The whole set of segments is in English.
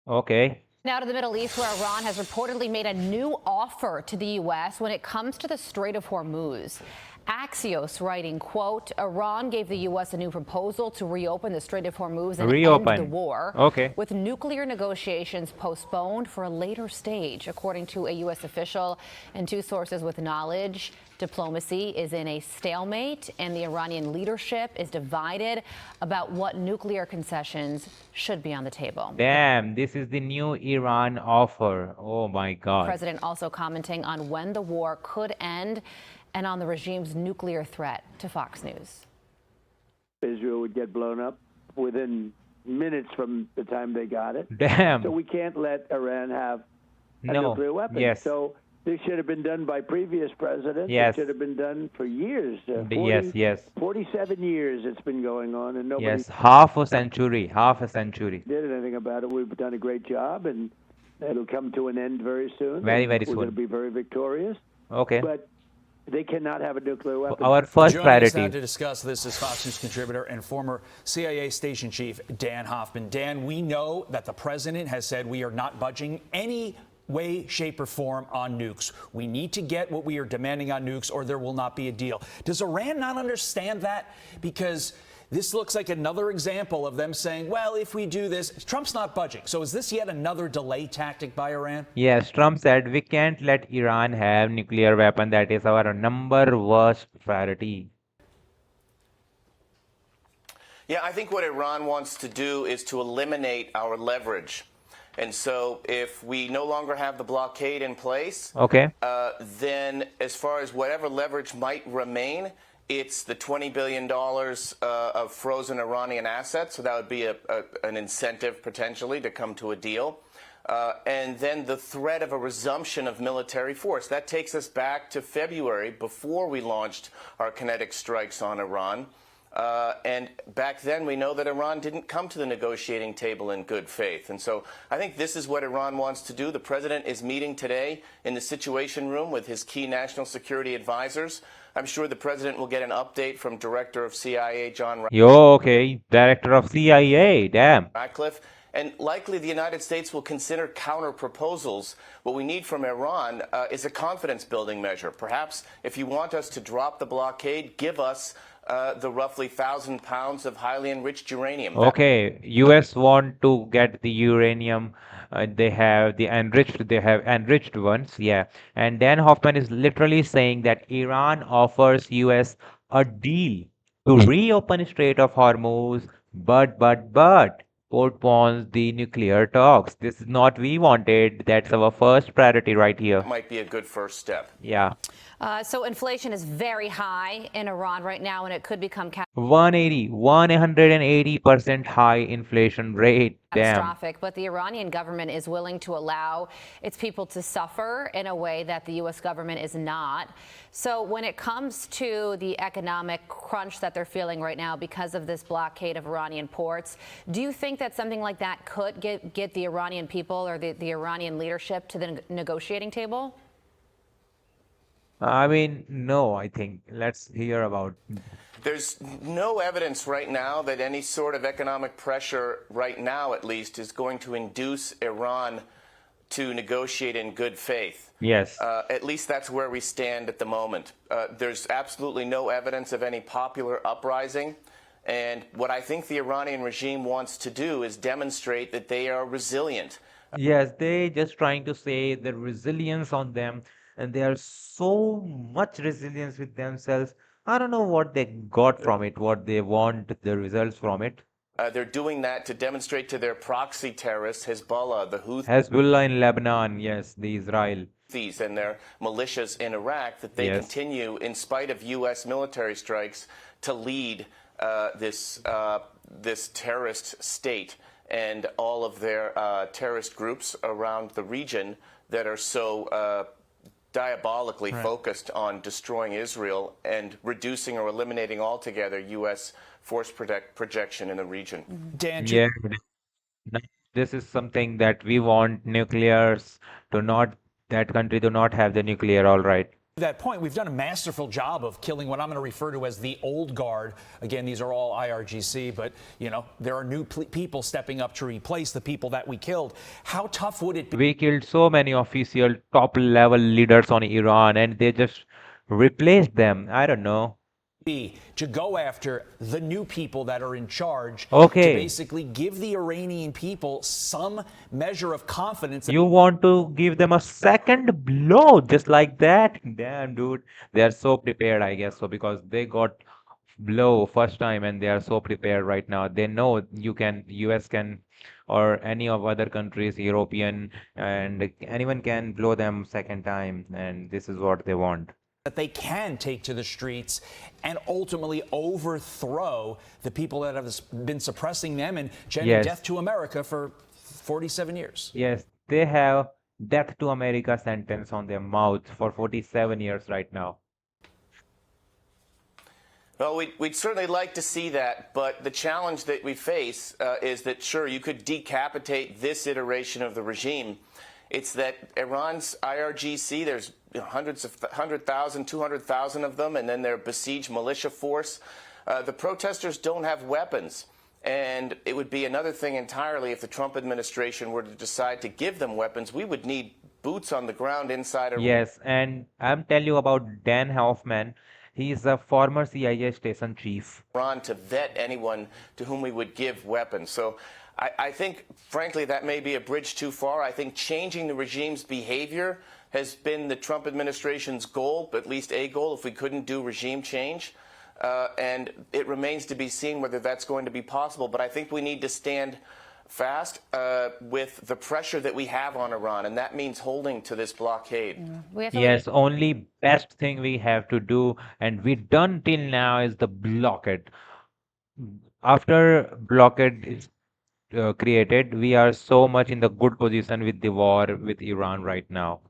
Okay. Now to the Middle East, where Iran has reportedly made a new offer to the U.S. when it comes to the Strait of Hormuz. Axios writing, quote, Iran gave the U.S. a new proposal to reopen the Strait of Hormuz and end the Reopen. war, Okay. with nuclear negotiations postponed for a later stage, according to a U.S. official and two sources with knowledge. Diplomacy is in a stalemate, and the Iranian leadership is divided about what nuclear concessions should be on the table. Damn, this is the new Iran offer. Oh my The God. president also commenting on when the war could end and on the regime's nuclear threat to Fox News. Israel would get blown up within minutes from the time they got it. Damn. So we can't let Iran have a No. nuclear weapon. Yes. So this should have been done by previous presidents. Yes. It should have been done for years. Yes. 47 years it's been going on, and nobody Yes. Half a century. Half a century. did anything about it. We've done a great job, and it'll come to an end very soon. Very, and very We're going to soon. be very victorious. Okay. But they cannot have a nuclear weapon. Our first Joining us now priority. to discuss this is Fox News contributor and former CIA station chief Dan Hoffman. Dan, we know that the president has said we are not budging any way, shape, or form on nukes. We need to get what we are demanding on nukes, or there will not be a deal. Does Iran not understand that? Because this looks like another example of them saying, well, if we do this, Trump's not budging. So is this yet another delay tactic by Iran? Yes, Trump said we can't let Iran have nuclear weapon. That is our number worst priority. Yeah, I think what Iran wants to do is to eliminate our leverage. And so if we no longer have the blockade in place, Okay. then as far as whatever leverage might remain, it's the $20 billion of frozen Iranian assets. So that would be an incentive potentially to come to a deal. And then the threat of a resumption of military force. That takes us back to February, before we launched our kinetic strikes on Iran. And back then, we know that Iran didn't come to the negotiating table in good faith. And so I think this is what Iran wants to do. The president is meeting today in the Situation Room with his key national security advisors. I'm sure the president will get an update from Director of CIA John Yo, okay. Director of CIA. Damn. Ratcliffe. And likely the United States will consider counter proposals. What we need from Iran is a confidence building measure. Perhaps if you want us to drop the blockade, give us the roughly 1,000 pounds of highly enriched uranium. Okay. US want to get the uranium. They have enriched ones. Yeah. And Dan Hoffman is literally saying that Iran offers US a deal to reopen Strait of Hormuz, but postpones the nuclear talks. This is not we wanted. That's our first priority right here. Might be a good first step. Yeah. So inflation is very high in Iran right now, and it could become 180% high inflation rate. Damn. catastrophic. But the Iranian government is willing to allow its people to suffer in a way that the U.S. government is not. So when it comes to the economic crunch that they're feeling right now because of this blockade of Iranian ports, do you think that something like that could get the Iranian people or the Iranian leadership to the negotiating table? I mean, no, I think. Let's hear about. There's no evidence right now that any sort of economic pressure, right now at least, is going to induce Iran to negotiate in good faith. Yes. At least that's where we stand at the moment. There's absolutely no evidence of any popular uprising. And what I think the Iranian regime wants to do is demonstrate that they are resilient. Yes, they just trying to say the resilience on them, and they are so much resilience with themselves. I don't know what they got from it, what they want the results from it. They're doing that to demonstrate to their proxy terrorists, Hezbollah, the Hezbollah in Lebanon, yes, the Israel. Houthis, and their militias in Iraq, that they Yes. continue, in spite of U.S. military strikes, to lead this terrorist state and all of their terrorist groups around the region that are so diabolically focused on destroying Israel and reducing or eliminating altogether U.S. force projection in the region. Dan, Yeah, this is something that we want nuclears to not, that country to not have the nuclear, all right. That point, we've done a masterful job of killing what I'm going to refer to as the old guard. Again, these are all IRGC, but, you know, there are new people stepping up to replace the people that we killed. How tough would it be? We killed so many official top level leaders on Iran and they just replaced them. I don't know. To go after the new people that are in charge to Okay. basically give the Iranian people some measure of confidence. You want to give them a second blow just like that? Damn, dude. They are so prepared, I guess so, because they got blow first time and they are so prepared right now. They know US can, or any of other countries, European, and anyone can blow them second time, and this is what they want. That they can take to the streets and ultimately overthrow the people that have been suppressing them and chanting Yes. death to America for 47 years. Yes, they have death to America sentence on their mouth for 47 years right now. Well, we'd certainly like to see that, but the challenge that we face is that, sure, you could decapitate this iteration of the regime. It's that Iran's IRGC, there's 100,000, 200,000 of them, and then their besieged militia force. The protesters don't have weapons. And it would be another thing entirely if the Trump administration were to decide to give them weapons. We would need boots on the ground inside Iran. Yes, and I'm telling you about Dan Hoffman. He is a former CIA station chief. To vet anyone to whom we would give weapons. So I think, frankly, that may be a bridge too far. I think changing the regime's behavior has been the Trump administration's goal, at least a goal, if we couldn't do regime change. And it remains to be seen whether that's going to be possible. But I think we need to stand fast with the pressure that we have on Iran, and that means holding to this blockade. Yes, only best thing we have to do, and we done till now, is the blockade. After blockade is created, we are so much in the good position with the war with Iran right now.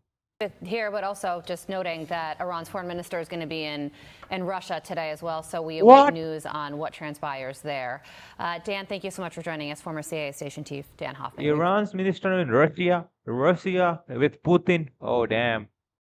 Here, but also just noting that Iran's foreign minister is going to be in Russia today as well. So we What? await news on what transpires there. Dan, thank you so much for joining us. Former CIA station chief Dan Hoffman. Iran's minister in Russia with Putin. Oh, damn.